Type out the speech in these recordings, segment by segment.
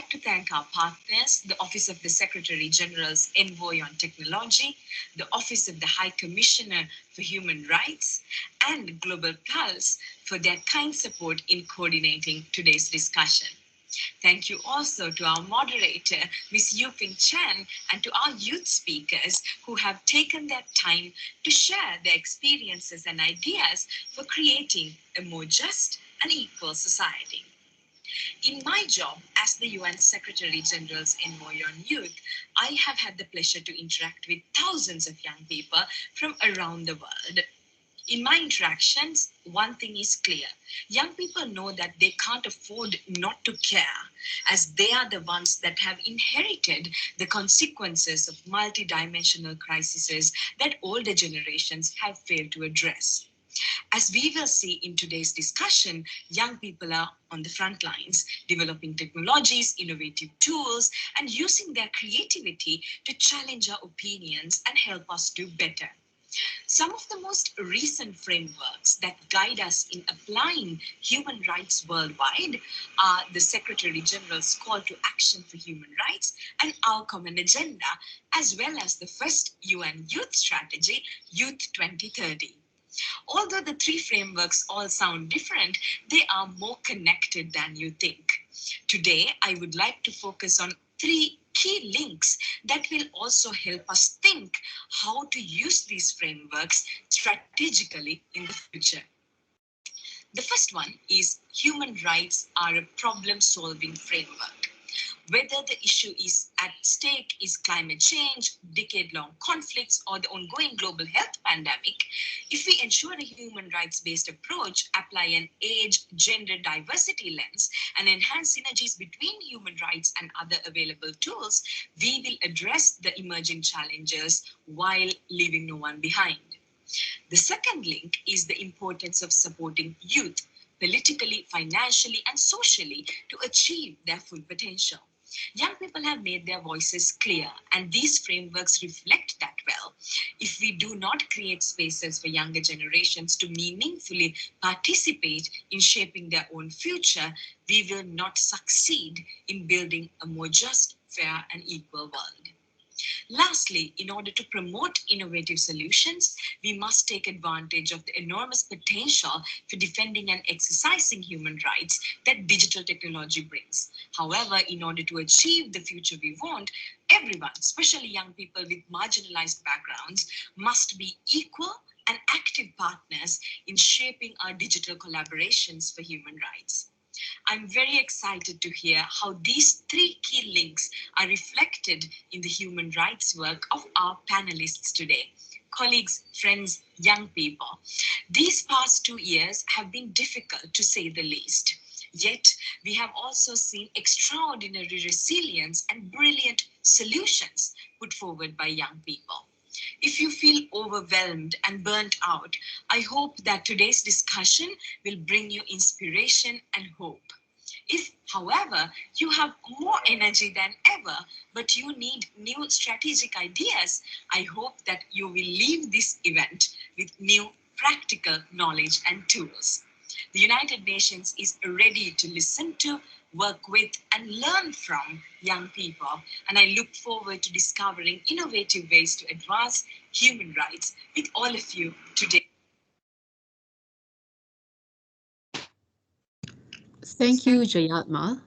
like to thank our partners, the Office of the Secretary General's Envoy on Technology, the Office of the High Commissioner for Human Rights, and Global Pulse for their kind support in coordinating today's discussion. Thank you also to our moderator, Ms. Yuping Chen, and to our youth speakers who have taken their time to share their experiences and ideas for creating a more just and equal society. In my job as the UN Secretary General's Envoy on Youth, I have had the pleasure to interact with thousands of young people from around the world. In my interactions, one thing is clear. Young people know that they can't afford not to care, as they are the ones that have inherited the consequences of multidimensional crises that older generations have failed to address. As we will see in today's discussion, young people are on the front lines, developing technologies, innovative tools, and using their creativity to challenge our opinions and help us do better. Some of the most recent frameworks that guide us in applying human rights worldwide are the Secretary General's Call to Action for Human Rights and Our Common Agenda, as well as the first UN Youth Strategy, Youth 2030. Although the three frameworks all sound different, they are more connected than you think. Today, I would like to focus on three key links that will also help us think how to use these frameworks strategically in the future. The first one is human rights are a problem-solving framework. Whether the issue is at stake is climate change, decade-long conflicts, or the ongoing global health pandemic, if we ensure a human rights-based approach, apply an age, gender diversity lens, and enhance synergies between human rights and other available tools, we will address the emerging challenges while leaving no one behind. The second link is the importance of supporting youth politically, financially, and socially to achieve their full potential. Young people have made their voices clear, and these frameworks reflect that well. If we do not create spaces for younger generations to meaningfully participate in shaping their own future, we will not succeed in building a more just, fair, and equal world. Lastly, in order to promote innovative solutions, we must take advantage of the enormous potential for defending and exercising human rights that digital technology brings. However, in order to achieve the future we want, everyone, especially young people with marginalized backgrounds, must be equal and active partners in shaping our digital collaborations for human rights. I'm very excited to hear how these three key links are reflected in the human rights work of our panelists today. Colleagues, friends, young people. These past 2 years have been difficult to say the least. Yet, we have also seen extraordinary resilience and brilliant solutions put forward by young people. If you feel overwhelmed and burnt out, I hope that today's discussion will bring you inspiration and hope. If, however, you have more energy than ever, but you need new strategic ideas, I hope that you will leave this event with new practical knowledge and tools. The United Nations is ready to listen to, work with, and learn from young people, and I look forward to discovering innovative ways to advance human rights with all of you today. Thank you, Jayatma.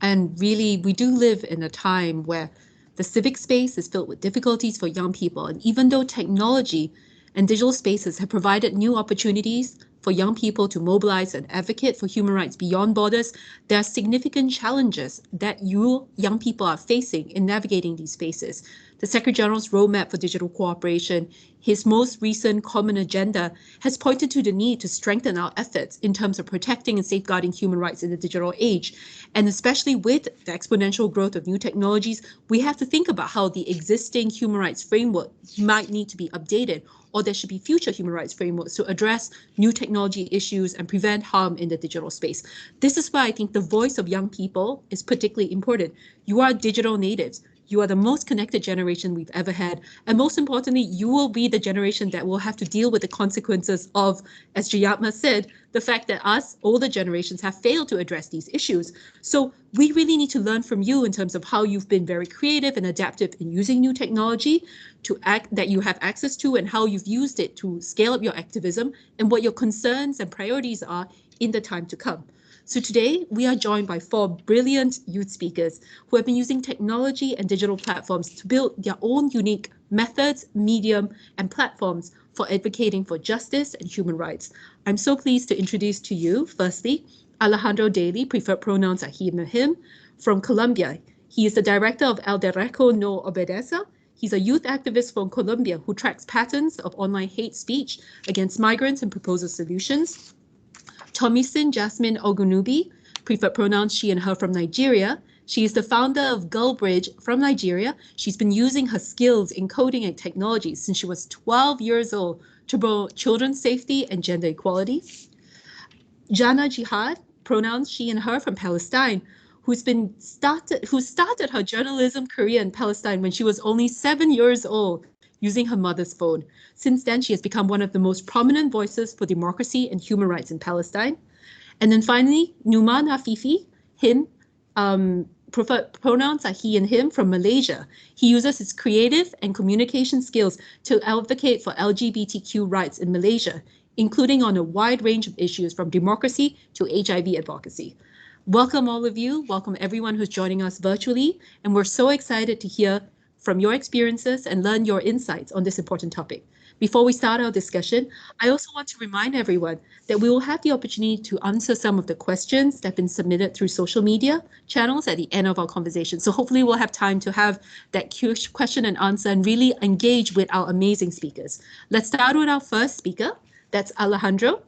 And really, we do live in a time where the civic space is filled with difficulties for young people. And even though technology and digital spaces have provided new opportunities for young people to mobilize and advocate for human rights beyond borders, there are significant challenges that you young people are facing in navigating these spaces. The Secretary General's Roadmap for Digital Cooperation, his most recent Common Agenda, has pointed to the need to strengthen our efforts in terms of protecting and safeguarding human rights in the digital age. And especially with the exponential growth of new technologies, we have to think about how the existing human rights framework might need to be updated, or there should be future human rights frameworks to address new technology issues and prevent harm in the digital space. This is why I think the voice of young people is particularly important. You are digital natives. You are the most connected generation we've ever had. And most importantly, you will be the generation that will have to deal with the consequences of, as Jayatma said, the fact that us older generations have failed to address these issues. So we really need to learn from you in terms of how you've been very creative and adaptive in using new technology to act that you have access to, and how you've used it to scale up your activism, and what your concerns and priorities are in the time to come. So today we are joined by four brilliant youth speakers who have been using technology and digital platforms to build their own unique methods, medium, and platforms for advocating for justice and human rights. I'm so pleased to introduce to you, firstly, Alejandro Daly, preferred pronouns are he and him, from Colombia. He is the director of El Derecho No Obedece. He's a youth activist from Colombia who tracks patterns of online hate speech against migrants and proposes solutions. Tomisin Jasmine Ogunubi, preferred pronouns she and her, from Nigeria. She is the founder of Girl Bridge from Nigeria. She's been using her skills in coding and technology since she was 12 years old to promote children's safety and gender equality. Jana Jihad, pronouns she and her, from Palestine, who started her journalism career in Palestine when she was only 7 years old using her mother's phone. Since then, she has become one of the most prominent voices for democracy and human rights in Palestine. And then finally, Numan Hafifi, him, preferred pronouns are he and him, from Malaysia. He uses his creative and communication skills to advocate for LGBTQ rights in Malaysia, including on a wide range of issues from democracy to HIV advocacy. Welcome all of you. Welcome everyone who's joining us virtually. And we're so excited to hear from your experiences and learn your insights on this important topic. Before we start our discussion, I also want to remind everyone that we will have the opportunity to answer some of the questions that have been submitted through social media channels at the end of our conversation. So hopefully we'll have time to have that question and answer and really engage with our amazing speakers. Let's start with our first speaker. That's Alejandro.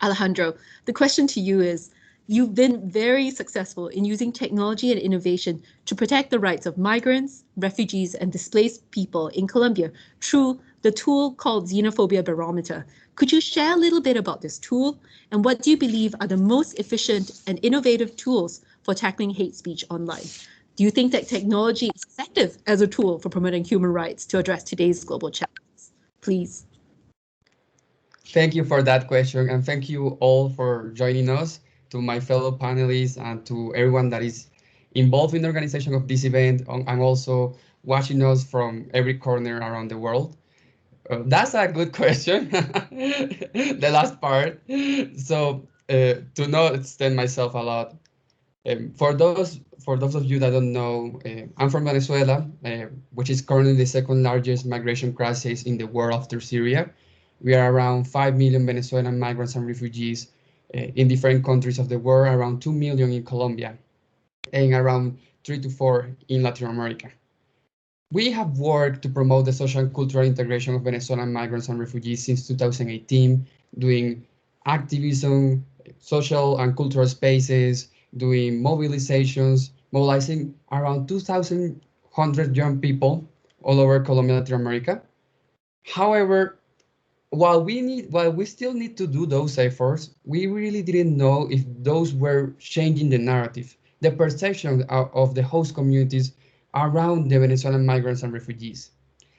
Alejandro, the question to you is, you've been very successful in using technology and innovation to protect the rights of migrants, refugees, and displaced people in Colombia through the tool called Xenophobia Barometer. Could you share a little bit about this tool, and what do you believe are the most efficient and innovative tools for tackling hate speech online? Do you think that technology is effective as a tool for promoting human rights to address today's global challenges? Please. Thank you for that question, and thank you all for joining us, to my fellow panelists and to everyone that is involved in the organization of this event, and also watching us from every corner around the world. That's a good question, the last part. So to not extend myself a lot, for those of you that don't know, I'm from Venezuela, which is currently the second largest migration crisis in the world after Syria. We are around 5 million Venezuelan migrants and refugees in different countries of the world, around 2 million in Colombia, and around 3 to 4 in Latin America. We have worked to promote the social and cultural integration of Venezuelan migrants and refugees since 2018, doing activism, social and cultural spaces, doing mobilizations, mobilizing around 2,100 young people all over Colombia, Latin America. However, while we still need to do those efforts, we really didn't know if those were changing the narrative, the perception of the host communities around the Venezuelan migrants and refugees.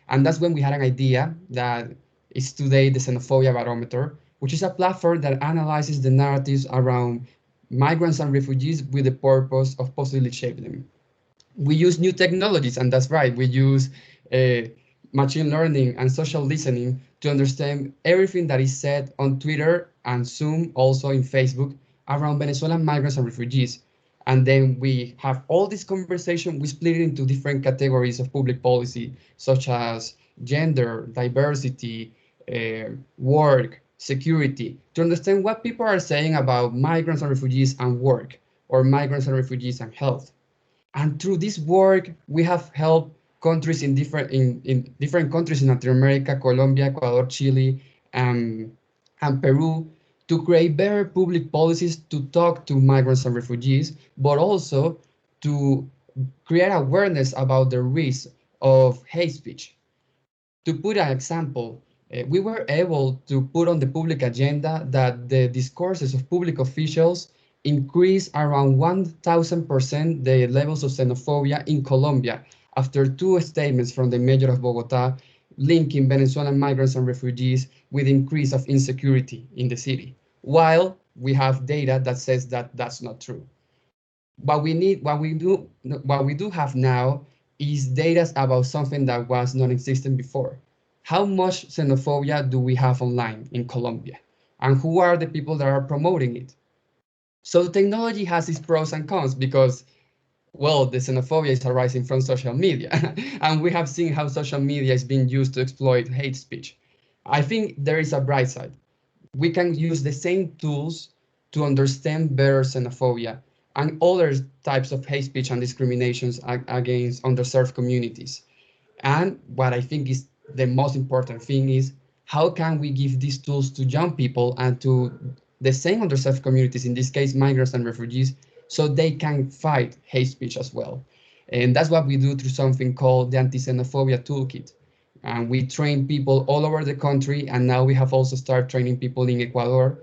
And that's when we had an idea that is today the Xenophobia Barometer, which is a platform that analyzes the narratives around migrants and refugees with the purpose of positively shaping them. We use new technologies, and that's right, we use machine learning and social listening to understand everything that is said on Twitter and Zoom, also in Facebook, around Venezuelan migrants and refugees. And then we have all this conversation, we split it into different categories of public policy, such as gender, diversity, work, security, to understand what people are saying about migrants and refugees and work, or migrants and refugees and health. And through this work, we have helped countries in different countries in Latin America, Colombia, Ecuador, Chile, and Peru, to create better public policies to talk to migrants and refugees, but also to create awareness about the risk of hate speech. To put an example, we were able to put on the public agenda that the discourses of public officials increase around 1,000% the levels of xenophobia in Colombia after two statements from the mayor of Bogota linking Venezuelan migrants and refugees with increase of insecurity in the city, while we have data that says that that's not true. What we do have now is data about something that was non-existent before. How much xenophobia do we have online in Colombia? And who are the people that are promoting it? So technology has its pros and cons because, well, the xenophobia is arising from social media. And we have seen how social media is being used to exploit hate speech. I think there is a bright side. We can use the same tools to understand better xenophobia and other types of hate speech and discriminations against underserved communities. And what I think is the most important thing is how can we give these tools to young people and to the same underserved communities, in this case, migrants and refugees, so they can fight hate speech as well. And that's what we do through something called the Anti-Xenophobia Toolkit. And we train people all over the country, and now we have also started training people in Ecuador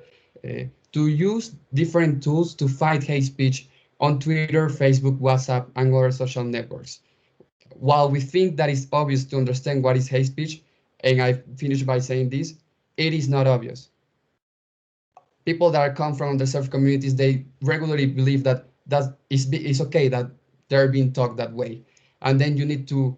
to use different tools to fight hate speech on Twitter, Facebook, WhatsApp, and other social networks. While we think that it's obvious to understand what is hate speech, and I finish by saying this, it is not obvious. People that come from underserved communities, they regularly believe that it's okay that they're being taught that way. And then you need to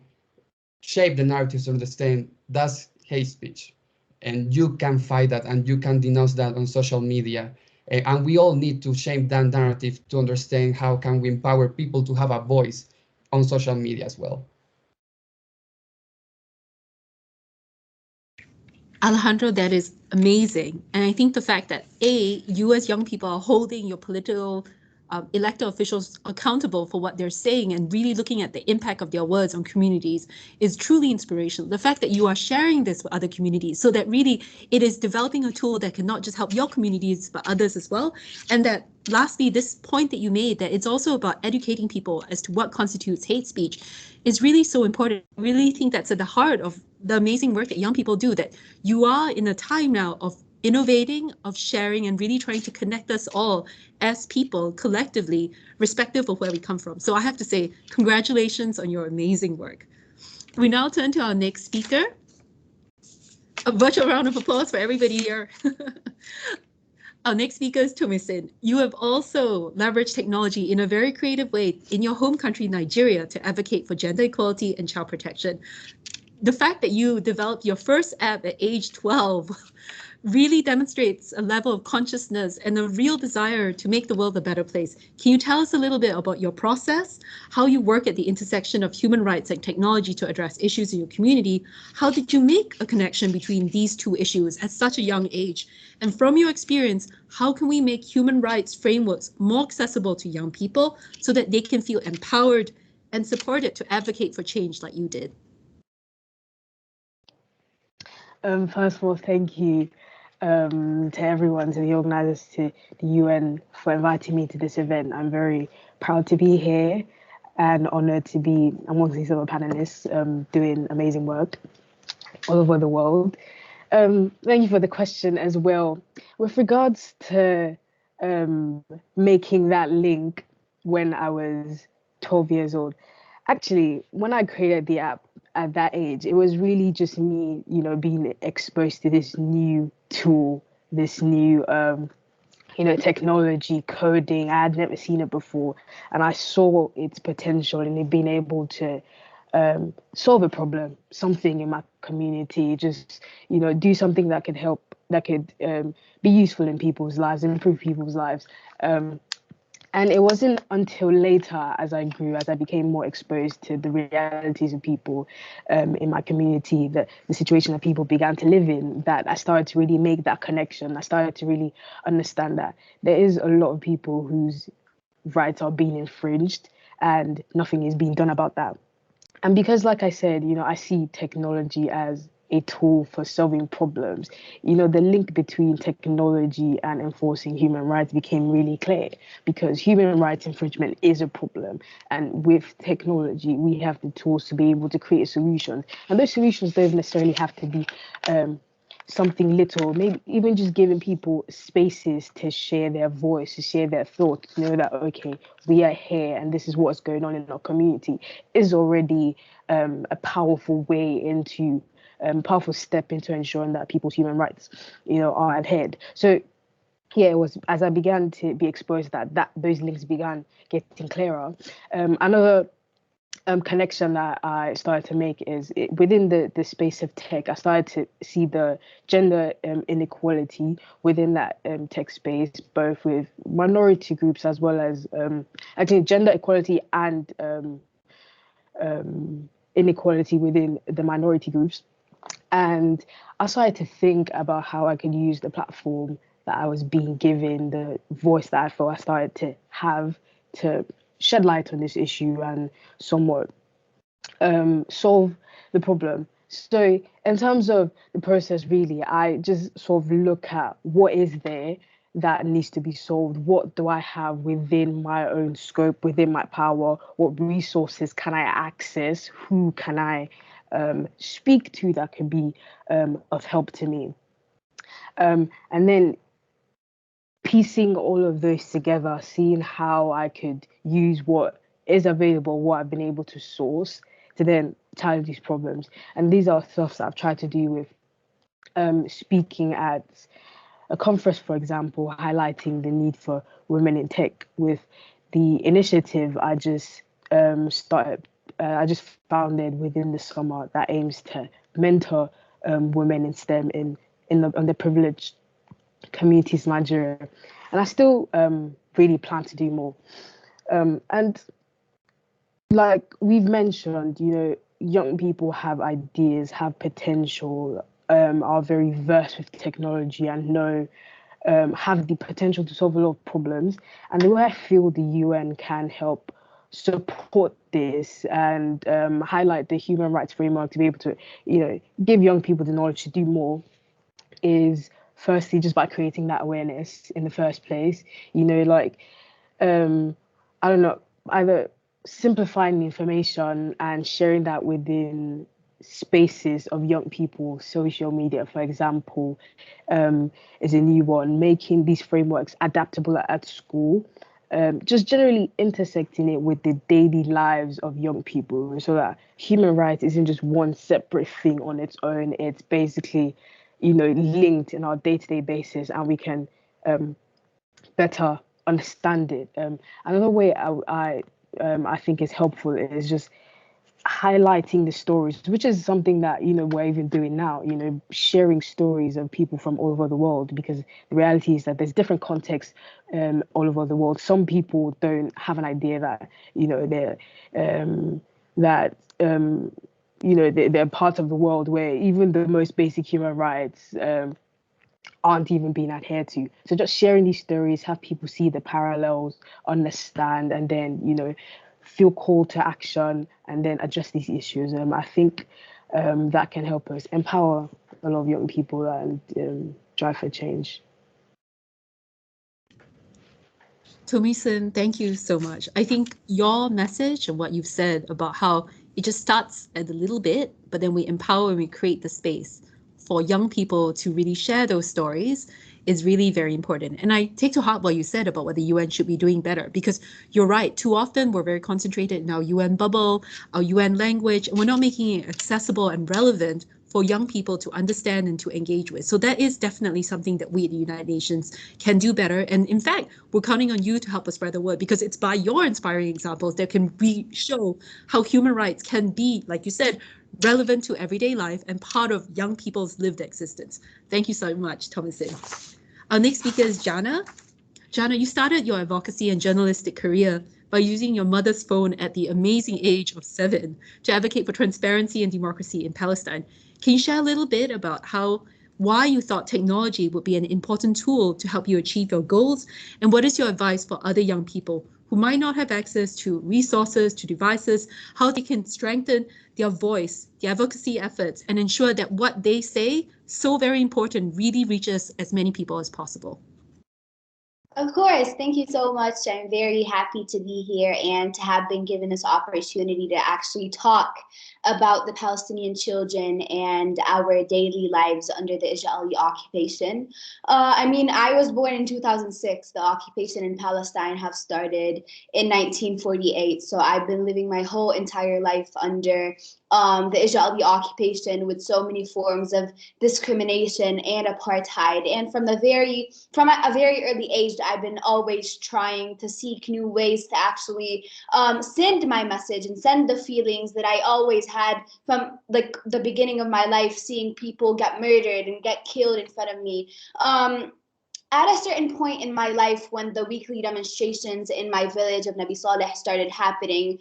shape the narratives to understand that's hate speech. And you can fight that and you can denounce that on social media. And we all need to shape that narrative to understand how can we empower people to have a voice on social media as well. Alejandro, that is amazing. And I think the fact that you as young people are holding your political elected officials accountable for what they're saying and really looking at the impact of their words on communities is truly inspirational. The fact that you are sharing this with other communities so that really it is developing a tool that can not just help your communities, but others as well. And that lastly, this point that you made, that it's also about educating people as to what constitutes hate speech is really so important. I really think that's at the heart of the amazing work that young people do, that you are in a time now of innovating, of sharing, and really trying to connect us all as people collectively, respective of where we come from. So I have to say, congratulations on your amazing work. We now turn to our next speaker. A virtual round of applause for everybody here. Our next speaker is Tomisin. You have also leveraged technology in a very creative way in your home country, Nigeria, to advocate for gender equality and child protection. The fact that you developed your first app at age 12 really demonstrates a level of consciousness and a real desire to make the world a better place. Can you tell us a little bit about your process, how you work at the intersection of human rights and technology to address issues in your community? How did you make a connection between these two issues at such a young age? And from your experience, how can we make human rights frameworks more accessible to young people so that they can feel empowered and supported to advocate for change like you did? First of all, thank you to everyone, to the organizers, to the UN for inviting me to this event. I'm very proud to be here and honored to be amongst these other panelists doing amazing work all over the world. Thank you for the question as well. With regards to making that link when I was 12 years old, actually, when I created the app at that age, it was really just me, being exposed to this new tool, this new, technology, coding. I had never seen it before, and I saw its potential in it being able to solve a problem, something in my community, just, do something that could help, that could be useful in people's lives, improve people's lives. And it wasn't until later, as I grew, as I became more exposed to the realities of people in my community, the situation that people began to live in, that I started to really make that connection. I started to really understand that there is a lot of people whose rights are being infringed and nothing is being done about that. And because, like I said, I see technology as a tool for solving problems, the link between technology and enforcing human rights became really clear, because human rights infringement is a problem. And with technology, we have the tools to be able to create solutions. And those solutions don't necessarily have to be something little, maybe even just giving people spaces to share their voice, to share their thoughts, to know that, okay, we are here and this is what's going on in our community, is already a powerful way into, powerful step into ensuring that people's human rights, are adhered. So yeah, it was as I began to be exposed that those links began getting clearer. Another connection that I started to make is within the space of tech. I started to see the gender inequality within that tech space, both with minority groups as well as actually gender equality and inequality within the minority groups. And I started to think about how I could use the platform that I was being given, the voice that I felt I started to have, to shed light on this issue and somewhat solve the problem. So in terms of the process, really, I just sort of look at what is there that needs to be solved. What do I have within my own scope, within my power? What resources can I access? Who can I speak to that can be of help to me? And then piecing all of those together, seeing how I could use what is available, what I've been able to source to then challenge these problems. And these are stuff that I've tried to do with speaking at a conference, for example, highlighting the need for women in tech. With the initiative I just I just founded within the summer that aims to mentor women in STEM in the underprivileged communities in Nigeria. And I still really plan to do more. And like we've mentioned, young people have ideas, have potential, are very versed with technology and know, have the potential to solve a lot of problems. And the way I feel the UN can help support this and highlight the human rights framework to be able to, give young people the knowledge to do more is firstly just by creating that awareness in the first place. I don't know, either simplifying the information and sharing that within spaces of young people. Social media, for example, is a new one. Making these frameworks adaptable at school, just generally intersecting it with the daily lives of young people, so that human rights isn't just one separate thing on its own. It's basically, linked in our day-to-day basis, and we can better understand it. Another way I think is helpful is just highlighting the stories, which is something that we're even doing now. Sharing stories of people from all over the world, because the reality is that there's different contexts all over the world. Some people don't have an idea that they're they're part of the world where even the most basic human rights aren't even being adhered to. So just sharing these stories, have people see the parallels, understand, and then, feel called to action and then address these issues. I think that can help us empower a lot of young people and drive for change. Tomisin, thank you so much. I think your message and what you've said about how it just starts at a little bit, but then we empower and we create the space for young people to really share those stories is really very important. And I take to heart what you said about what the UN should be doing better, because you're right. Too often we're very concentrated in our UN bubble, our UN language, and we're not making it accessible and relevant for young people to understand and to engage with. So that is definitely something that we at the United Nations can do better. And in fact, we're counting on you to help us spread the word, because it's by your inspiring examples that can show how human rights can be, like you said, relevant to everyday life and part of young people's lived existence. Thank you so much, Thomasin. Our next speaker is Jana. Jana, you started your advocacy and journalistic career by using your mother's phone at the amazing age of 7 to advocate for transparency and democracy in Palestine. Can you share a little bit about why you thought technology would be an important tool to help you achieve your goals? And what is your advice for other young people who might not have access to resources, to devices, how they can strengthen their voice, their advocacy efforts, and ensure that what they say, so very important, really reaches as many people as possible? Of course. Thank you so much. I'm very happy to be here and to have been given this opportunity to actually talk about the Palestinian children and our daily lives under the Israeli occupation. I mean, I was born in 2006. The occupation in Palestine have started in 1948. So I've been living my whole entire life under the Israeli occupation with so many forms of discrimination and apartheid. And from a very early age, I've been always trying to seek new ways to actually send my message and send the feelings that I always had from like the beginning of my life, seeing people get murdered and get killed in front of me. At a certain point in my life, when the weekly demonstrations in my village of Nabi Saleh started happening,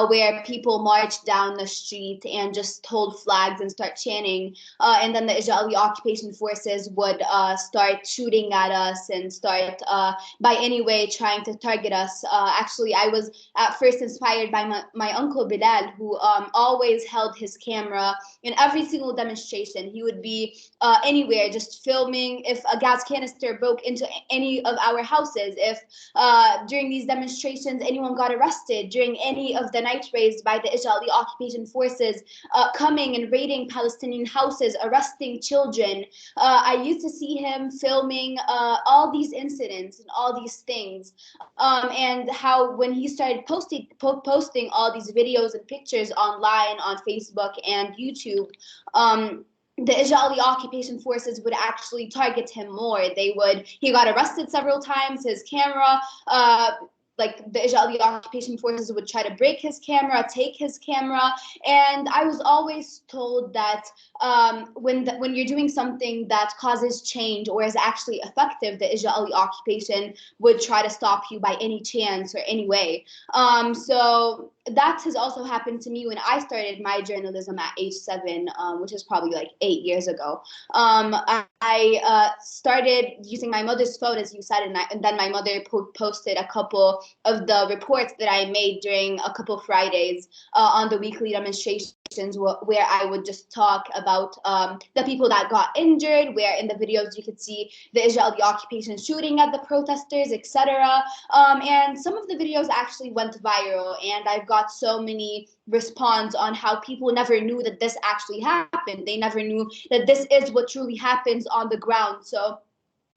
where people marched down the street and just hold flags and start chanting, and then the Israeli occupation forces would start shooting at us and start by any way trying to target us. Actually, I was at first inspired by my uncle Bilal, who always held his camera in every single demonstration. He would be anywhere just filming. If a gas canister broke into any of our houses, if during these demonstrations anyone got arrested, during any of the night raids by the Israeli occupation forces coming and raiding Palestinian houses, arresting children, I used to see him filming all these incidents and all these things, and how when he started posting all these videos and pictures online on Facebook and YouTube, the Israeli occupation forces would actually target him more. He got arrested several times. His camera, like the Israeli occupation forces would try to break his camera, take his camera. And I was always told that when you're doing something that causes change or is actually effective, the Israeli occupation would try to stop you by any chance or any way. So that has also happened to me when I started my journalism at age 7, which is probably like 8 years ago. I started using my mother's phone, as you said, and then my mother posted a couple of the reports that I made during a couple Fridays on the weekly demonstrations, where I would just talk about the people that got injured, where in the videos you could see the Israeli occupation shooting at the protesters, etc. And some of the videos actually went viral, and I've got so many response on how people never knew that this actually happened. They never knew that this is what truly happens on the ground. So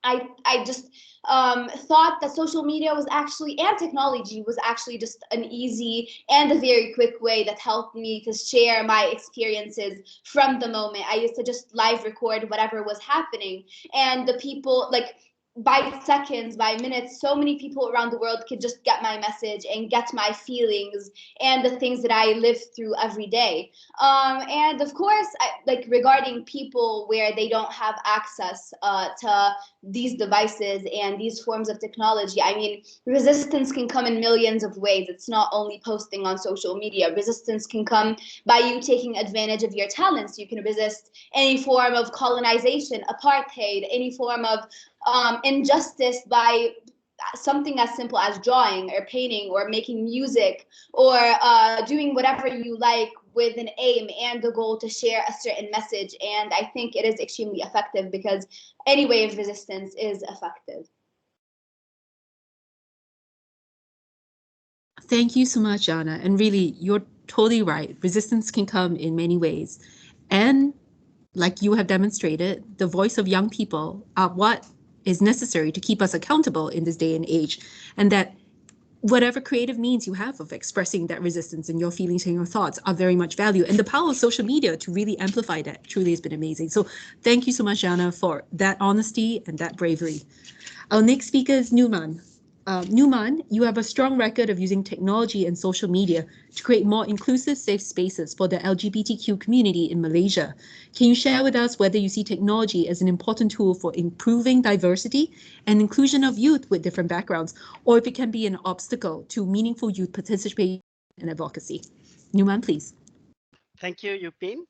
I just thought that social media was actually, and technology was actually just an easy and a very quick way that helped me to share my experiences from the moment. I used to just live record whatever was happening, and the people, like, by seconds, by minutes, so many people around the world could just get my message and get my feelings and the things that I live through every day. And of course, like regarding people where they don't have access to these devices and these forms of technology, I mean, resistance can come in millions of ways. It's not only posting on social media. Resistance can come by you taking advantage of your talents. You can resist any form of colonization, apartheid, any form of injustice by something as simple as drawing or painting or making music or doing whatever you like with an aim and the goal to share a certain message. And I think it is extremely effective because any way of resistance is effective. Thank you so much, Anna. And really, you're totally right. Resistance can come in many ways. And like you have demonstrated, the voice of young people are what is necessary to keep us accountable in this day and age. And that whatever creative means you have of expressing that resistance and your feelings and your thoughts are very much valued. And the power of social media to really amplify that truly has been amazing. So thank you so much, Anna, for that honesty and that bravery. Our next speaker is Numan. Numan, you have a strong record of using technology and social media to create more inclusive, safe spaces for the LGBTQ community in Malaysia. Can you share with us whether you see technology as an important tool for improving diversity and inclusion of youth with different backgrounds, or if it can be an obstacle to meaningful youth participation and advocacy? Numan, please. Thank you, Yupin.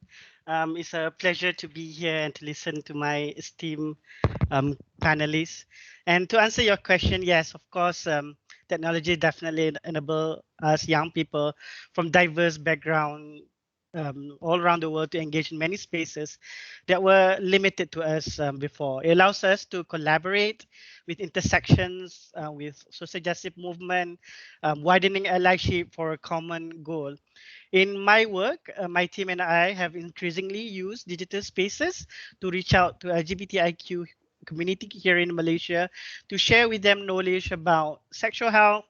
It's a pleasure to be here and to listen to my esteemed panelists. And to answer your question, yes, of course, technology definitely enable us young people from diverse background all around the world to engage in many spaces that were limited to us before. It allows us to collaborate with intersections, with social justice movement, widening allyship for a common goal. In my work, my team and I have increasingly used digital spaces to reach out to LGBTIQ community here in Malaysia to share with them knowledge about sexual health,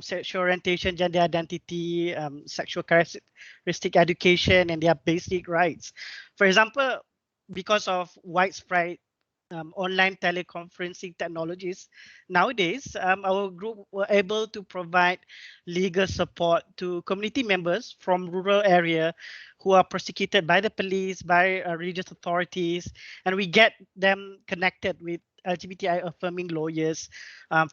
sexual orientation, gender identity, sexual characteristic education, and their basic rights. For example, because of widespread online teleconferencing technologies nowadays, our group were able to provide legal support to community members from rural area who are prosecuted by the police, by religious authorities, and we get them connected with LGBTI affirming lawyers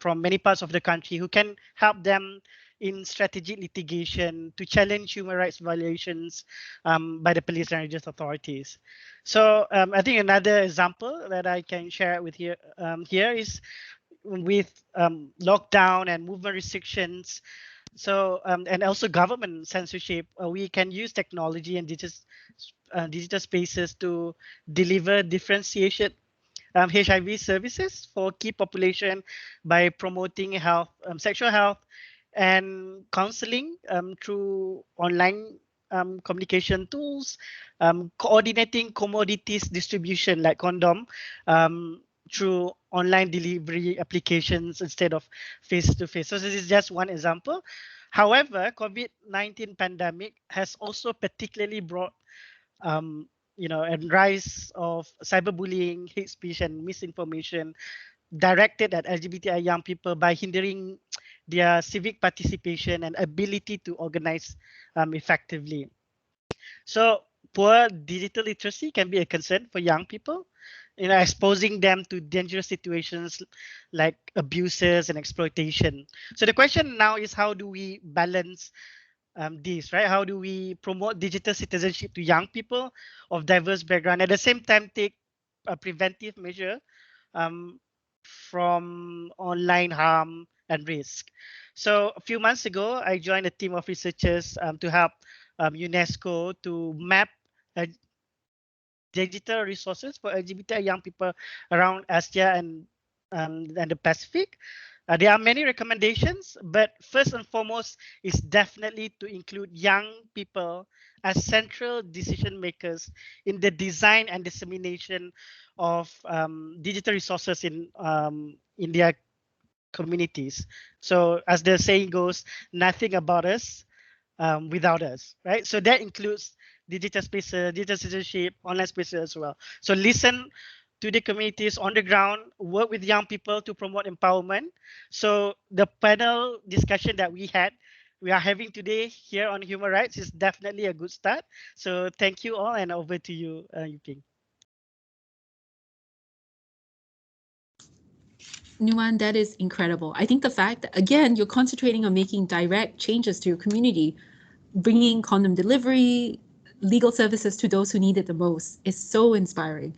from many parts of the country who can help them in strategic litigation to challenge human rights violations by the police and religious authorities. So I think another example that I can share with here is with lockdown and movement restrictions. So and also government censorship, we can use technology and digital spaces to deliver differentiated HIV services for key population by promoting health, sexual health, and counseling through online communication tools, coordinating commodities distribution like condom through online delivery applications instead of face-to-face. So this is just one example. However, COVID-19 pandemic has also particularly brought and rise of cyberbullying, hate speech, and misinformation directed at LGBTI young people by hindering their civic participation and ability to organize effectively. So poor digital literacy can be a concern for young people, exposing them to dangerous situations like abuses and exploitation. So the question now is, how do we balance these, right? How do we promote digital citizenship to young people of diverse background, at the same time take a preventive measure from online harm and risk? So a few months ago, I joined a team of researchers to help UNESCO to map digital resources for LGBT young people around Asia and the Pacific. There are many recommendations, but first and foremost is definitely to include young people as central decision makers in the design and dissemination of digital resources in their communities. So as the saying goes, nothing about us without us, right? So that includes digital spaces, digital citizenship, online spaces as well. So listen to the communities on the ground, work with young people to promote empowerment. So the panel discussion that we are having today here on human rights is definitely a good start. So thank you all, and over to you, Yuping. Numan, that is incredible. I think the fact that, again, you're concentrating on making direct changes to your community, bringing condom delivery, legal services to those who need it the most is so inspiring.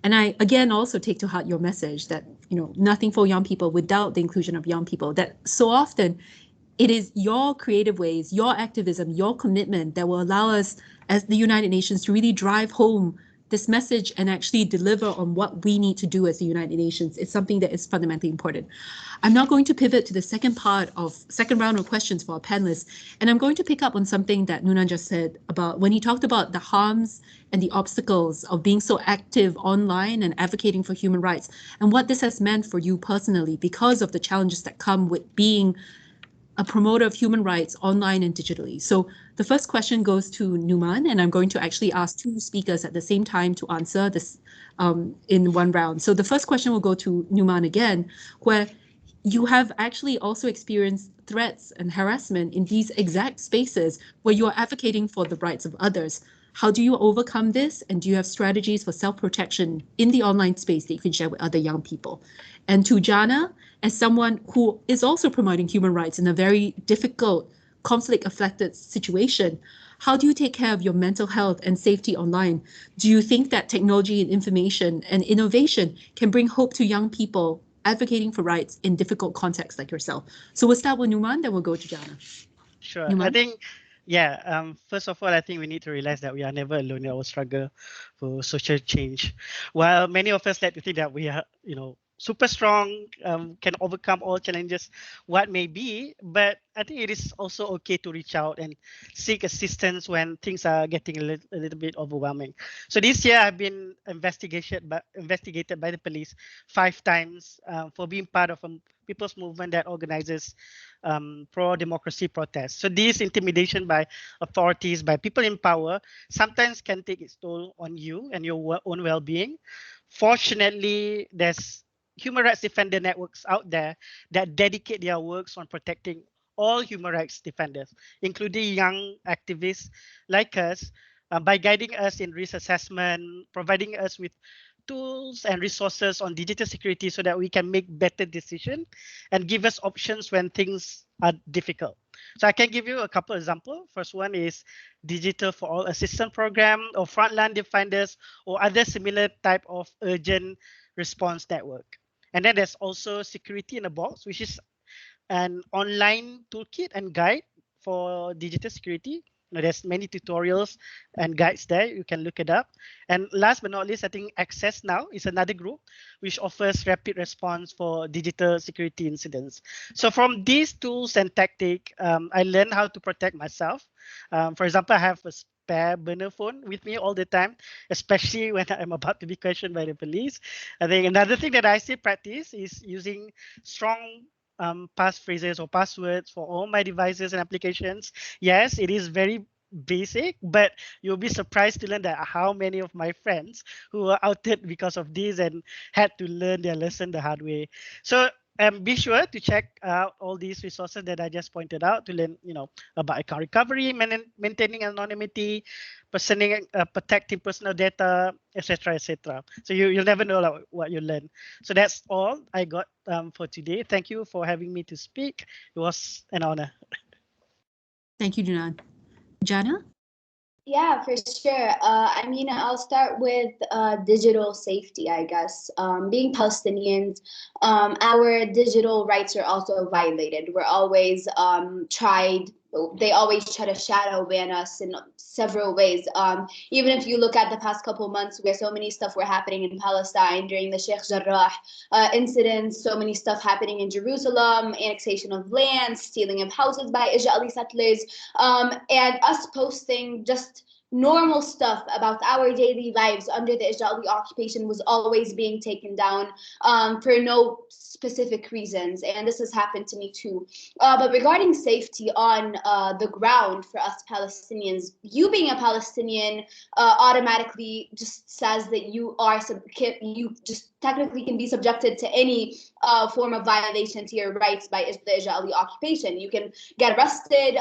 And I, again, also take to heart your message that, nothing for young people without the inclusion of young people, that so often it is your creative ways, your activism, your commitment that will allow us as the United Nations to really drive home this message and actually deliver on what we need to do as the United Nations. It's something that is fundamentally important. I'm now going to pivot to the second round of questions for our panelists. And I'm going to pick up on something that Nunan just said about when he talked about the harms and the obstacles of being so active online and advocating for human rights, and what this has meant for you personally because of the challenges that come with being a promoter of human rights online and digitally. So the first question goes to Numan, and I'm going to actually ask two speakers at the same time to answer this in one round. So the first question will go to Numan again, where you have actually also experienced threats and harassment in these exact spaces where you are advocating for the rights of others. How do you overcome this? And do you have strategies for self-protection in the online space that you can share with other young people? And to Jana, as someone who is also promoting human rights in a very difficult, conflict-affected situation, how do you take care of your mental health and safety online? Do you think that technology and information and innovation can bring hope to young people advocating for rights in difficult contexts like yourself? So we'll start with Numan, then we'll go to Jana. Sure. Numan? I think Yeah, first of all, I think we need to realize that we are never alone in our struggle for social change. While many of us like to think that we are, super strong, can overcome all challenges, what may be, but I think it is also okay to reach out and seek assistance when things are getting a little bit overwhelming. So this year, I've been investigated by the police 5 times for being part of a people's movement that organizes pro-democracy protests. So this intimidation by authorities, by people in power, sometimes can take its toll on you and your own well-being. Fortunately, there's human rights defender networks out there that dedicate their works on protecting all human rights defenders, including young activists like us, by guiding us in risk assessment, providing us with tools and resources on digital security so that we can make better decisions and give us options when things are difficult. So I can give you a couple examples. First one is Digital for All Assistance Program or Frontline Defenders or other similar type of urgent response network. And then there's also Security in a Box, which is an online toolkit and guide for digital security. There's many tutorials and guides there. You can look it up. And last but not least, I think Access Now is another group which offers rapid response for digital security incidents. So from these tools and tactics, I learned how to protect myself. For example, I have a spare burner phone with me all the time, especially when I'm about to be questioned by the police. I think another thing that I still practice is using strong passphrases or passwords for all my devices and applications. Yes, it is very basic, but you'll be surprised to learn that how many of my friends who were outed because of this and had to learn their lesson the hard way. So be sure to check out all these resources that I just pointed out to learn, about account recovery, maintaining anonymity, protecting personal data, etc., etc. So you'll never know like, what you learn. So that's all I got for today. Thank you for having me to speak. It was an honor. Thank you, Junan. Jana? Yeah, for sure. I mean, I'll start with digital safety, I guess. Being Palestinians, our digital rights are also violated. We're always they always try to shadow ban us in several ways. Even if you look at the past couple months where so many stuff were happening in Palestine during the Sheikh Jarrah incidents, so many stuff happening in Jerusalem, annexation of land, stealing of houses by Israeli settlers, and us posting just normal stuff about our daily lives under the Israeli occupation was always being taken down for no specific reasons. And this has happened to me too. But regarding safety on the ground for us Palestinians, you being a Palestinian automatically just says that you just technically can be subjected to any form of violation to your rights by the Israeli occupation. You can get arrested.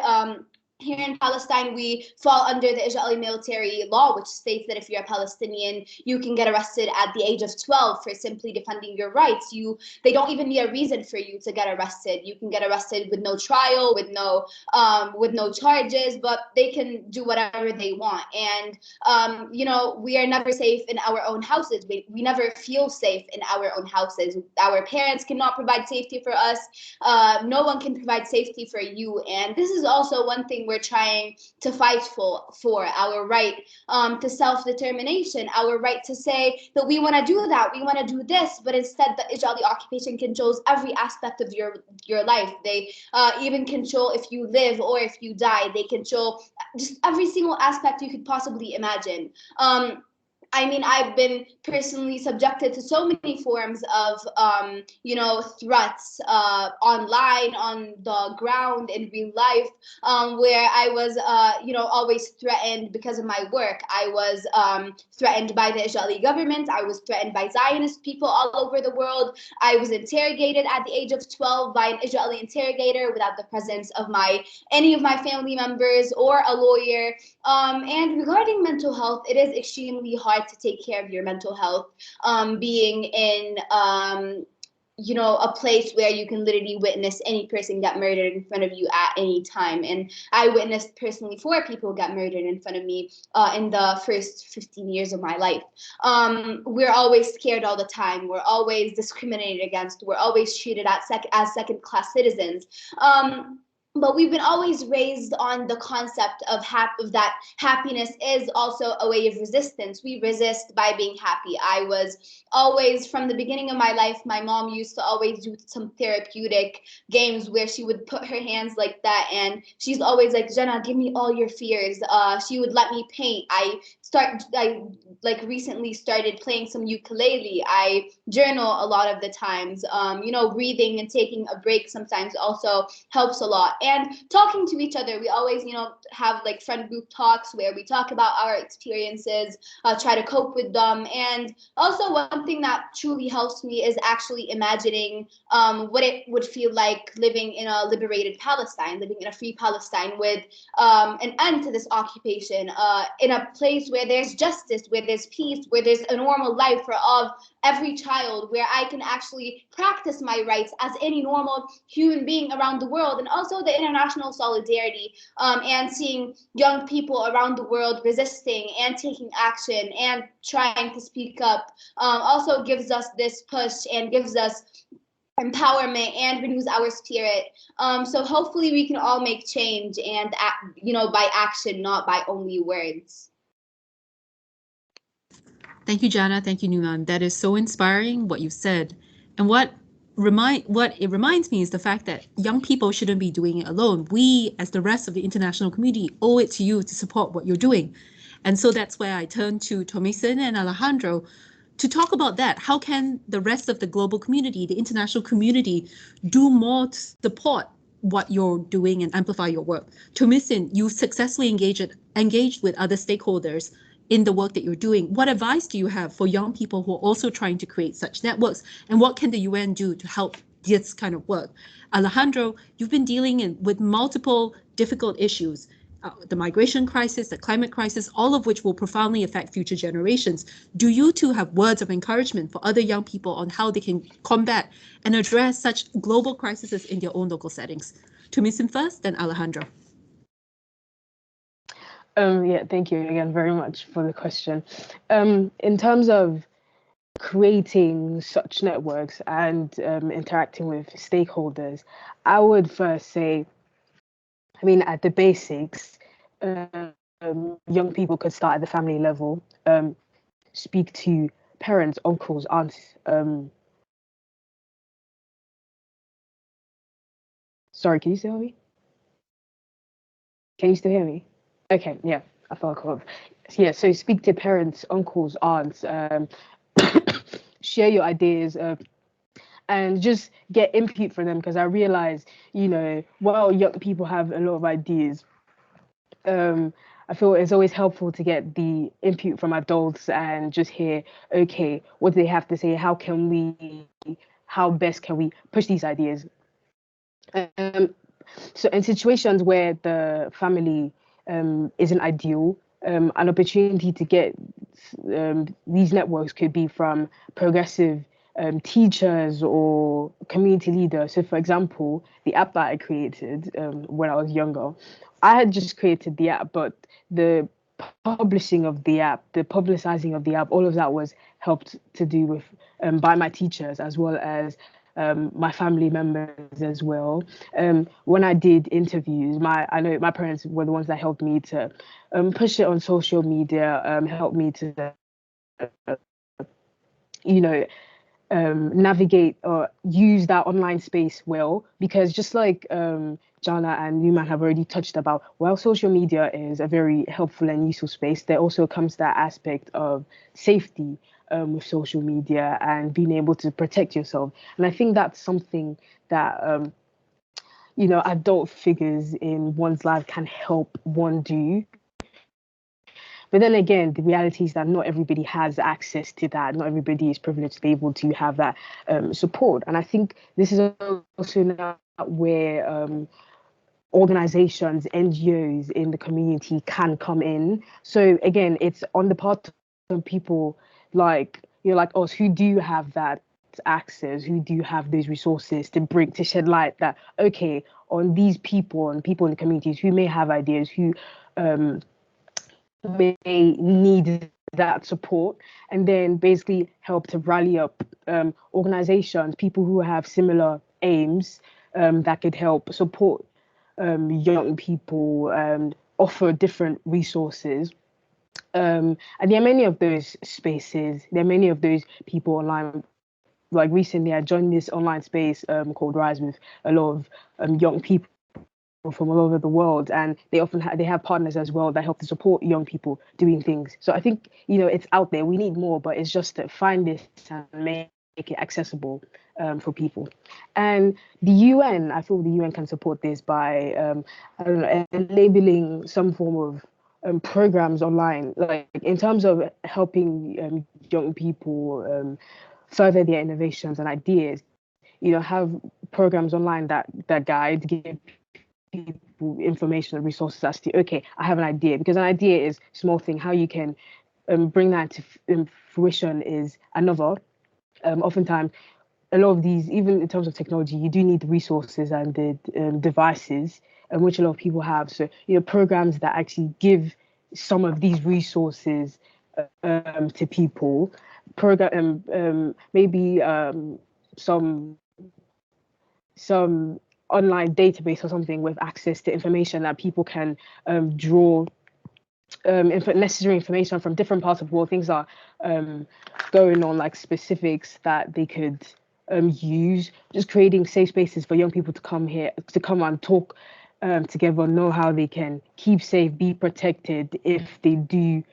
Here in Palestine, we fall under the Israeli military law, which states that if you're a Palestinian, you can get arrested at the age of 12 for simply defending your rights. They don't even need a reason for you to get arrested. You can get arrested with no trial, with no charges, but they can do whatever they want. And we are never safe in our own houses. We never feel safe in our own houses. Our parents cannot provide safety for us. No one can provide safety for you. And this is also one thing we're trying to fight for our right to self-determination, our right to say that we want to do that, we want to do this, but instead the Israeli occupation controls every aspect of your life. They even control if you live or if you die. They control just every single aspect you could possibly imagine. I mean, I've been personally subjected to so many forms of, threats online, on the ground, in real life, where I was, always threatened because of my work. I was threatened by the Israeli government. I was threatened by Zionist people all over the world. I was interrogated at the age of 12 by an Israeli interrogator without the presence of any of my family members or a lawyer. And regarding mental health, it is extremely hard to take care of your mental health, being in a place where you can literally witness any person get murdered in front of you at any time. And I witnessed personally 4 people get murdered in front of me in the first 15 years of my life. We're always scared all the time. We're always discriminated against. We're always treated as second-class citizens. but we've been always raised on the concept of that happiness is also a way of resistance. We resist by being happy. I was always, from the beginning of my life, my mom used to always do some therapeutic games where she would put her hands like that, and she's always like, Jenna, give me all your fears. She would let me paint. I like recently started playing some ukulele. I journal a lot of the times. Breathing and taking a break sometimes also helps a lot. And talking to each other, we always, have like friend group talks where we talk about our experiences, try to cope with them. And also, one thing that truly helps me is actually imagining what it would feel like living in a liberated Palestine, living in a free Palestine with an end to this occupation, in a place where there's justice, where there's peace, where there's a normal life for of every child, where I can actually practice my rights as any normal human being around the world. And also the international solidarity, and seeing young people around the world resisting and taking action and trying to speak up, also gives us this push and gives us empowerment and renews our spirit. So hopefully we can all make change, and by action, not by only words. Thank you, Jana. Thank you, Numan. That is so inspiring what you said. And what it reminds me is the fact that young people shouldn't be doing it alone. We, as the rest of the international community, owe it to you to support what you're doing. And so that's why I turn to Tomisin and Alejandro to talk about that. How can the rest of the global community, the international community, do more to support what you're doing and amplify your work? Tomisin, you successfully engaged with other stakeholders in the work that you're doing. What advice do you have for young people who are also trying to create such networks? And what can the UN do to help this kind of work? Alejandro, you've been dealing with multiple difficult issues, the migration crisis, the climate crisis, all of which will profoundly affect future generations. Do you too have words of encouragement for other young people on how they can combat and address such global crises in their own local settings? Tumisin first, then Alejandro. Thank you again very much for the question. In terms of creating such networks and interacting with stakeholders, I would first say, at the basics, young people could start at the family level, speak to parents, uncles, aunts. Sorry, can you still hear me? Can you still hear me? Okay, yeah, I thought I caught up. Yeah, so speak to parents, uncles, aunts, share your ideas, and just get input from them, because I realize, while young people have a lot of ideas, I feel it's always helpful to get the input from adults and just hear, okay, what do they have to say? How best can we push these ideas? So in situations where the family isn't ideal, an opportunity to get these networks could be from progressive teachers or community leaders. So for example, the app that I created when I was younger, I had just created the app, but the publishing of the app, the publicizing of the app, all of that was helped to do with by my teachers, as well as my family members as well. When I did interviews, I know my parents were the ones that helped me to push it on social media, helped me to, navigate or use that online space well, because just like Jana and Newman have already touched about, while social media is a very helpful and useful space, there also comes that aspect of safety with social media and being able to protect yourself. And I think that's something that adult figures in one's life can help one do. But then again, the reality is that not everybody has access to that. Not everybody is privileged to be able to have that support. And I think this is also now where organizations, NGOs in the community can come in. So again, it's on the part of people like us who do have that access, who do have those resources to shed light that, okay, on these people and people in the communities who may have ideas, who may need that support, and then basically help to rally up organizations, people who have similar aims, that could help support young people, offer different resources. And there are many of those spaces. There are many of those people online. Like recently, I joined this online space called Rise with a lot of young people from all over the world, and they often they have partners as well that help to support young people doing things. So I think it's out there. We need more, but it's just to find this and make it accessible for people. And the UN, I feel the UN can support this by I don't know, enabling some form of programs online, like in terms of helping young people further their innovations and ideas. Have programs online that guide, give people information and resources as to, okay, I have an idea, because an idea is a small thing. How you can bring that to fruition is another. Oftentimes, a lot of these, even in terms of technology, you do need the resources and the devices, which a lot of people have. So, programs that actually give some of these resources to people, maybe some online database or something with access to information that people can draw necessary information from different parts of the world. Things are going on, like specifics that they could use. Just creating safe spaces for young people to come here, to come and talk together, know how they can keep safe, be protected if they do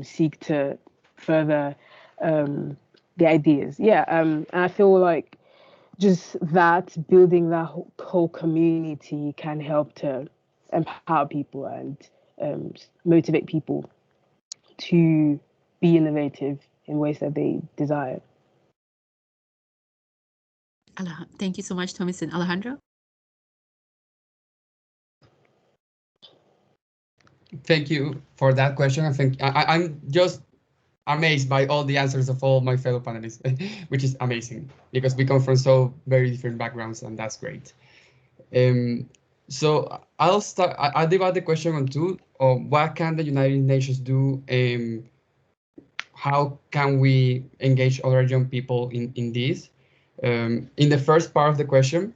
seek to further the ideas. Yeah, and I feel like just that, building that whole community can help to empower people and motivate people to be innovative in ways that they desire. Thank you so much, Thomas and Alejandro. Thank you for that question. I think I'm just amazed by all the answers of all my fellow panelists, which is amazing because we come from so very different backgrounds, and that's great. So I'll divide the question on two. What can the United Nations do? How can we engage other young people in this? In the first part of the question,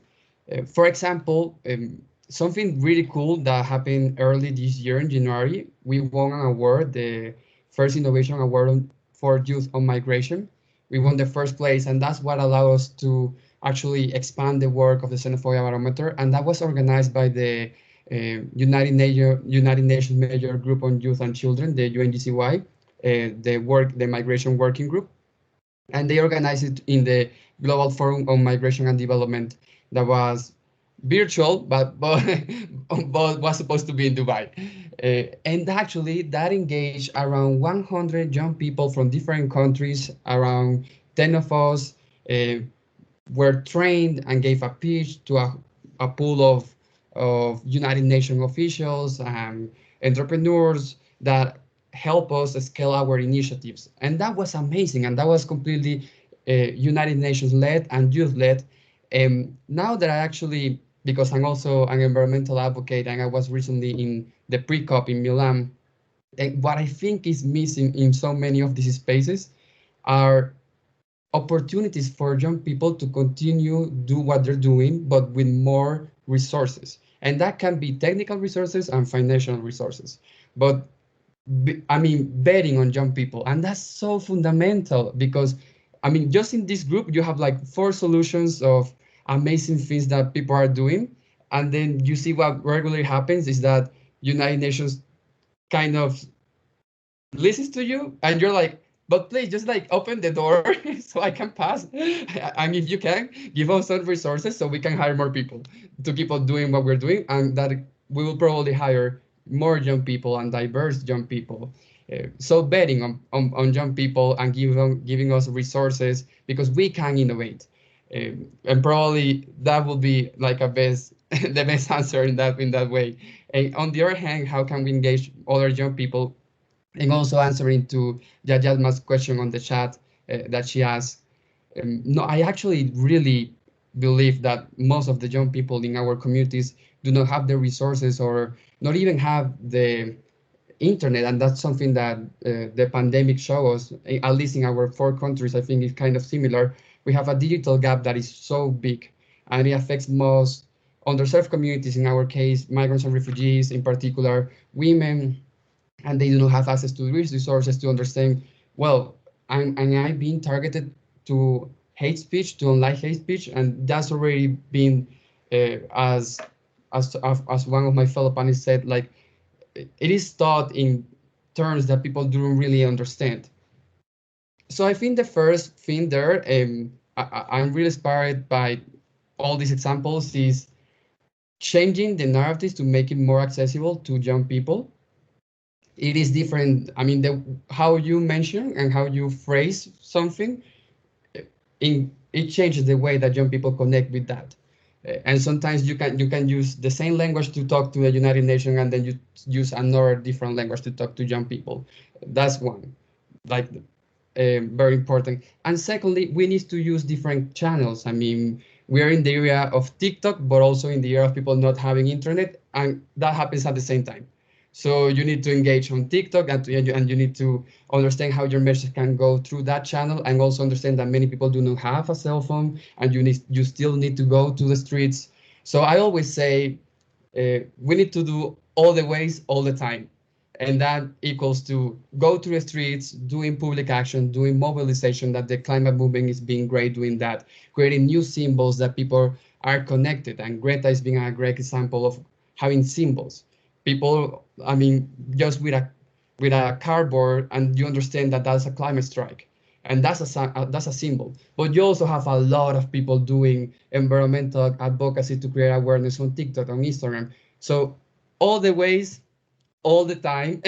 for example, something really cool that happened early this year in January, we won an award, the first innovation award for youth on migration. We won the first place, and that's what allowed us to actually expand the work of the Xenophobia Barometer, and that was organized by the United Nations Major Group on Youth and Children, the UNGCY, the Migration Working Group, and they organized it in the Global Forum on Migration and Development that was virtual, but was supposed to be in Dubai. And actually that engaged around 100 young people from different countries. Around 10 of us were trained and gave a pitch to a pool of United Nations officials and entrepreneurs that help us scale our initiatives. And that was amazing. And that was completely United Nations led and youth led. Now that I actually, because I'm also an environmental advocate and I was recently in the pre-COP in Milan, and what I think is missing in so many of these spaces are opportunities for young people to continue do what they're doing, but with more resources. And that can be technical resources and financial resources. But I mean, betting on young people. And that's so fundamental because, I mean, just in this group, you have like 4 solutions of amazing things that people are doing. And then you see what regularly happens is that United Nations kind of listens to you and you're like, but please just like open the door so I can pass. I mean, if you can, give us some resources so we can hire more people to keep on doing what we're doing, and that we will probably hire more young people and diverse young people. So betting on young people and giving us resources because we can innovate. And probably that will be like the best answer in that way. And on the other hand, how can we engage other young people? And also answering to Yajadma's question on the chat that she asked. No, I actually really believe that most of the young people in our communities do not have the resources or not even have the internet, and that's something that the pandemic showed us, at least in our 4 countries. I think it's kind of similar. We have a digital gap that is so big, and it affects most underserved communities, in our case, migrants and refugees, in particular, women, and they do not have access to these resources to understand, well, am I being targeted to hate speech, to online hate speech? And that's already been, as one of my fellow panelists said, like, it is taught in terms that people don't really understand. So I think the first thing there, I'm really inspired by all these examples, is changing the narratives to make it more accessible to young people. It is different. I mean, how you mention and how you phrase something, it changes the way that young people connect with that. And sometimes you can use the same language to talk to the United Nations, and then you use another different language to talk to young people. That's one, like, very important. And secondly, we need to use different channels. I mean, we are in the area of TikTok, but also in the area of people not having internet, and that happens at the same time. So you need to engage on TikTok, and you need to understand how your message can go through that channel, and also understand that many people do not have a cell phone, and you still need to go to the streets. So I always say, we need to do all the ways all the time. And that equals to go to the streets, doing public action, doing mobilization, that the climate movement is being great doing that, creating new symbols that people are connected. And Greta is being a great example of having symbols. People, I mean, just with a cardboard, and you understand that that's a climate strike. And that's a symbol. But you also have a lot of people doing environmental advocacy to create awareness on TikTok, on Instagram. So all the ways, all the time,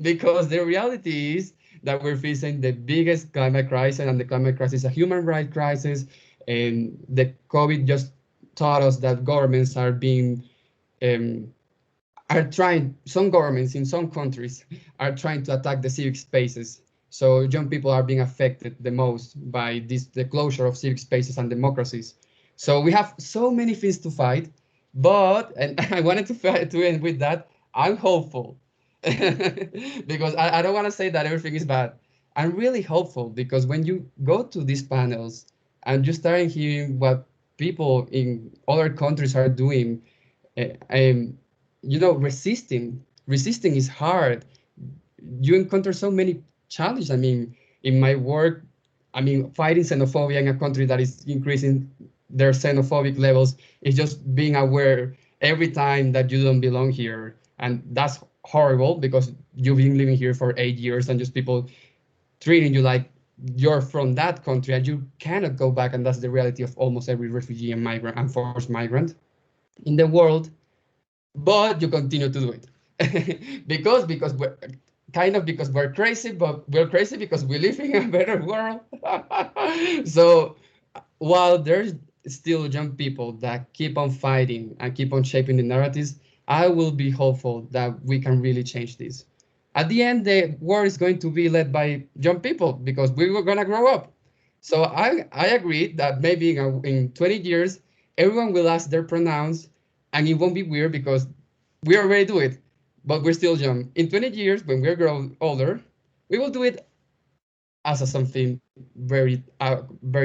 because the reality is that we're facing the biggest climate crisis, and the climate crisis is a human rights crisis. And the COVID just taught us that governments um, are trying, some governments in some countries are trying to attack the civic spaces. So young people are being affected the most by the closure of civic spaces and democracies. So we have so many things to fight, but, and I wanted to end with that, I'm hopeful. Because I don't want to say that everything is bad. I'm really hopeful, because when you go to these panels and you start hearing what people in other countries are doing, um, resisting is hard. You encounter so many challenges. I mean, in my work, I mean, fighting xenophobia in a country that is increasing their xenophobic levels is just being aware every time that you don't belong here. And that's horrible, because you've been living here for 8 years, and just people treating you like you're from that country, and you cannot go back. And that's the reality of almost every refugee and migrant and forced migrant in the world. But you continue to do it. because we're because we're crazy, but we're crazy because we live in a better world. So while there's still young people that keep on fighting and keep on shaping the narratives, I will be hopeful that we can really change this. At the end, the war is going to be led by young people, because we were going to grow up. So I agree that maybe in 20 years, everyone will ask their pronouns, and it won't be weird, because we already do it, but we're still young. In 20 years, when we're grown older, we will do it as something very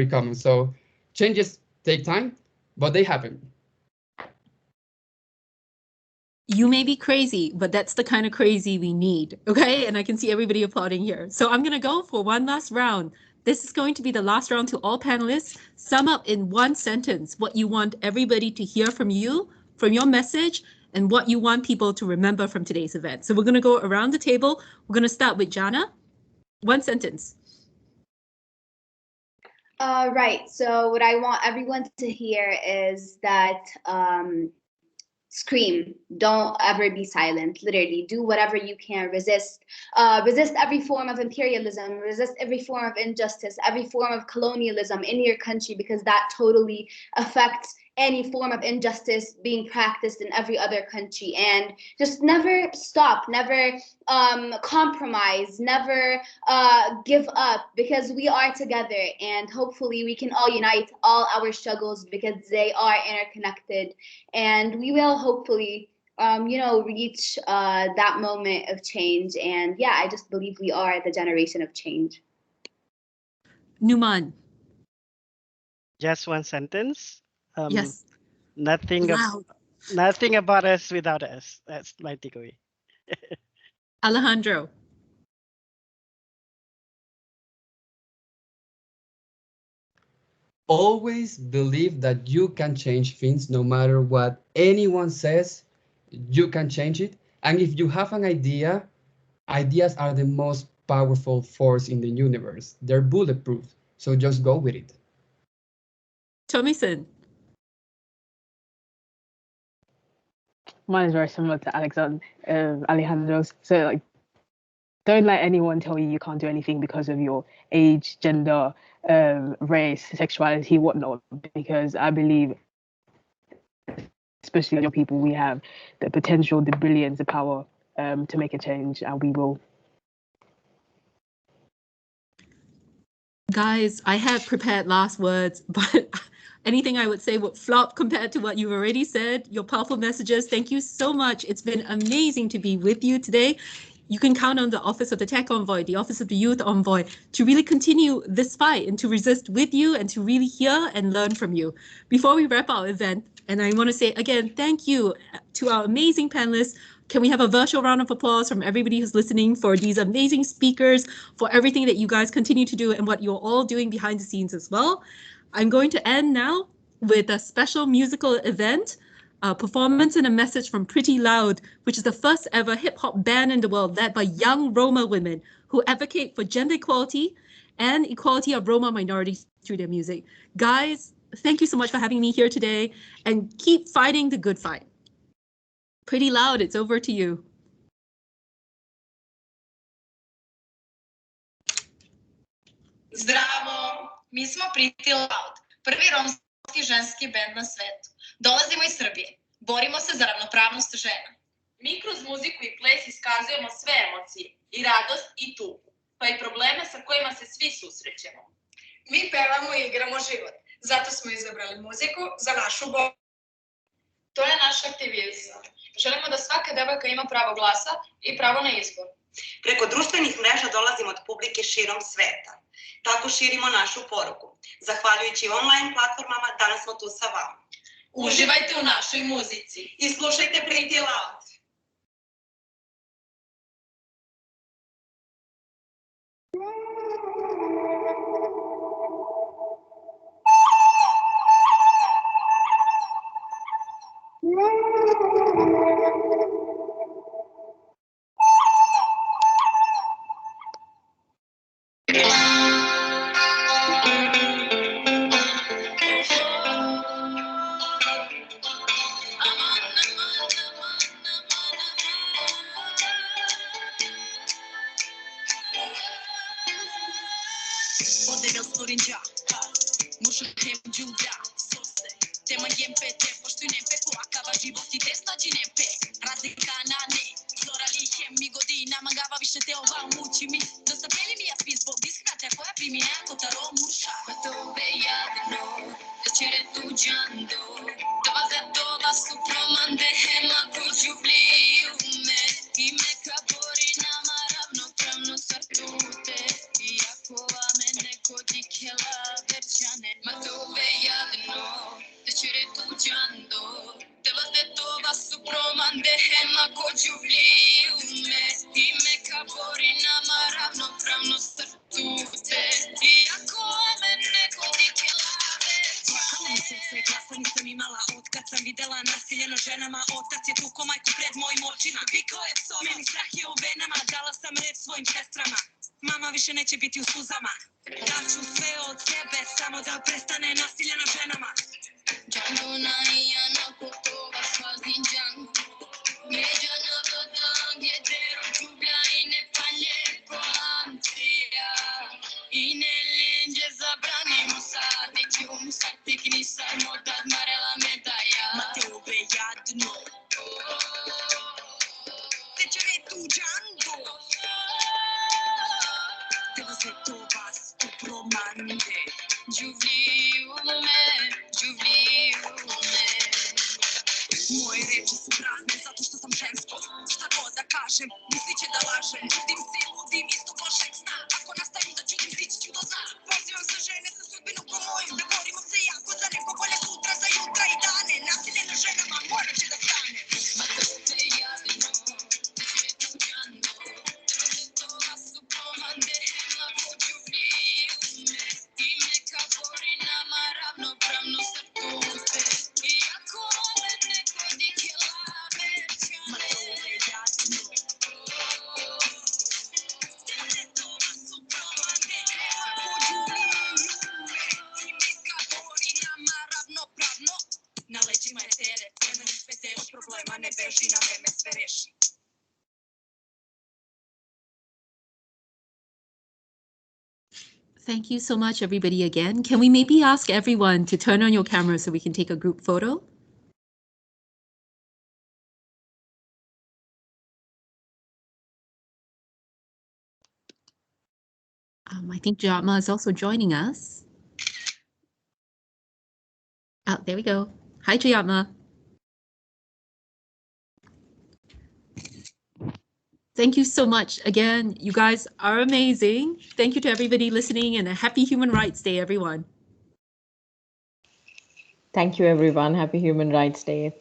common. So changes take time, but they happen. You may be crazy, but that's the kind of crazy we need, okay? And I can see everybody applauding here. So I'm going to go for one last round. This is going to be the last round to all panelists. Sum up in one sentence what you want everybody to hear from you, from your message, and what you want people to remember from today's event. So we're going to go around the table. We're going to start with Jana. One sentence. Right. So what I want everyone to hear is that scream, don't ever be silent. Literally do whatever you can. Resist every form of imperialism, resist every form of injustice, every form of colonialism in your country, because that totally affects any form of injustice being practiced in every other country. And just never stop, never compromise, never give up, because we are together, and hopefully we can all unite all our struggles, because they are interconnected, and we will hopefully reach that moment of change. And yeah, I just believe we are the generation of change. Numan. Just one sentence. Yes. Nothing, Loud. nothing about us without us. That's my takeaway. Alejandro. Always believe that you can change things no matter what anyone says, you can change it. And if you have an idea, ideas are the most powerful force in the universe. They're bulletproof. So just go with it. Tomison. Mine is very similar to Alejandro's. So like, don't let anyone tell you can't do anything because of your age, gender, race, sexuality, whatnot. Because I believe, especially young people, we have the potential, the brilliance, the power to make a change, and we will. Guys, I had prepared last words, but anything I would say would flop compared to what you've already said. Your powerful messages. Thank you so much. It's been amazing to be with you today. You can count on the Office of the Tech Envoy, the Office of the Youth Envoy to really continue this fight and to resist with you and to really hear and learn from you. Before we wrap our event, and I want to say again, thank you to our amazing panelists. Can we have a virtual round of applause from everybody who's listening for these amazing speakers, for everything that you guys continue to do and what you're all doing behind the scenes as well. I'm going to end now with a special musical event, a performance and a message from Pretty Loud, which is the first ever hip hop band in the world led by young Roma women who advocate for gender equality and equality of Roma minorities through their music. Guys, thank you so much for having me here today and keep fighting the good fight. Pretty Loud, it's over to you. Zdravo! Mi smo Pretty Loud, prvi romski ženski bend na svetu. Dolazimo iz Srbije. Borimo se za ravnopravnost žena. Mi kroz muziku i ples iskazujemo sve emocije, i radost i tugu, pa i probleme sa kojima se svi susrećemo. Mi pevamo i igramo život, zato smo izabrali muziku za našu borbu. To je naš aktivizam. Želimo da svaka devojka ima pravo glasa i pravo na izbor. Preko društvenih mreža dolazimo od publike širom sveta. Tako širimo našu poruku. Zahvaljujući online platformama, danas smo tu sa vama. Uživajte u našoj muzici I slušajte Pretty Loud. Thank you so much, everybody, again. Can we maybe ask everyone to turn on your camera so we can take a group photo? I think Jatma is also joining us. Oh, there we go. Hi, Jatma. Thank you so much. Again, you guys are amazing. Thank you to everybody listening, and a happy Human Rights Day, everyone. Thank you, everyone. Happy Human Rights Day.